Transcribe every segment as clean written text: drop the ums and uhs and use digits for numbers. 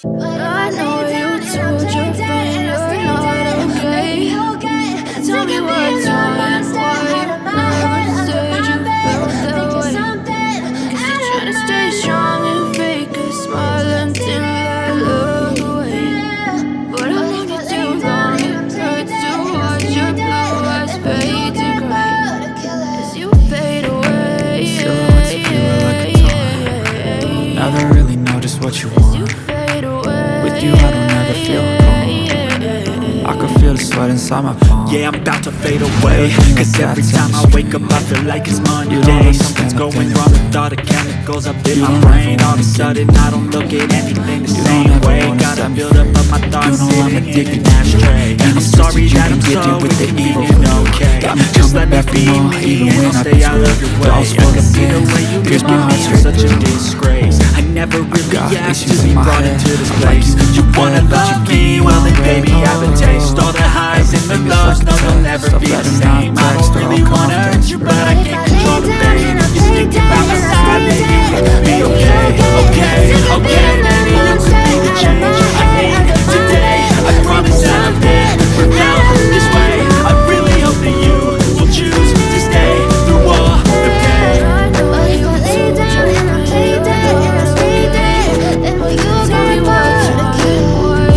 I know you told your friend you're not okay. And tell me what's wrong and why you never said you felt that way. 'Cause you're trying to stay strong and fake a smile until I look away. But I've known you too long, it hurts to watch your blue eyes fade to gray as you fade away. Silhouettes of you are like a taunt. Never really know just what you want. With you I don't ever feel calm. I can feel the sweat inside my palm. Yeah, I'm about to fade away. Cause every time I wake up I feel like it's Monday. Something's going wrong with all the chemicals up in my brain. All of a sudden I don't look at anything the same way. Gotta build up my thoughts sitting in an ashtray. And I'm sorry that I'm so with the evil, okay. Just let me be me and I'll stay out of your way. I can see the way you look at me, I'm such a disgrace. I never really asked to be brought into this place. You wanna love me, well then baby I have a taste. All the highs and the lows, no they'll never be the same. I don't really wanna hurt you, but I can't control the pain. You're sticking by my side, maybe we could be okay. Okay, okay, maybe you could be the change I need today. I promise that I'm there from now this way. I really hope that you will choose to stay through all the pain.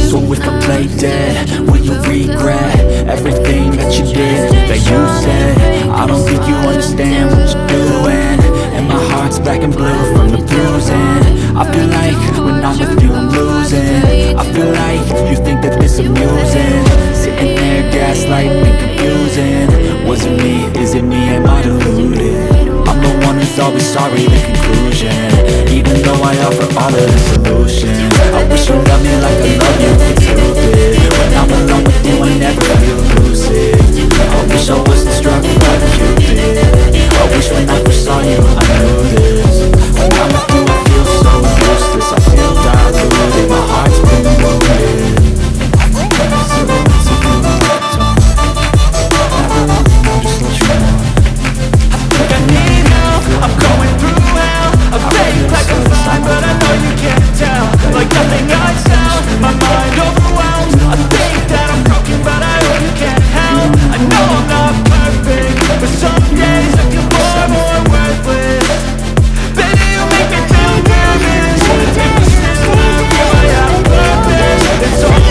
So if I play dead, will you regret everything that you did, that you said? I don't think you understand what you're doing, and my heart's black and blue from the bruising. I feel like when I'm with you I'm losing. I feel like you think that this amusing, sitting there gaslighting and confusing. Was it me? Is it me? Am I deluded? I'm the one who's always sorry, the conclusion. Even though I offer all of the solution, I wish you loved me like I love you, it's stupid. When I'm alone with you I never feel lucid. I wish I wasn't struck by Cupid. I wish when I first saw you I knew this. When I'm with you I feel so useless. I feel diluted, my heart's been wounded. Silhouettes of you like a taunt. Never really know just what you want. I need help, I'm going through hell. I'm fake like I'm fine, but I know you can't tell. Like nothing I sell, my mind overwhelmed. I think that I'm broken, but I hope you can't help. I know I'm not perfect, but some days I feel more worthless. Baby, you make me feel nervous. If you still love me, I have purpose. It's all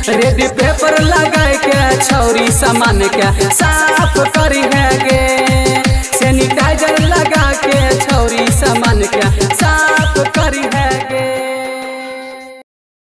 ready paper लगाए के छौरी सामान के साफ करी है गे।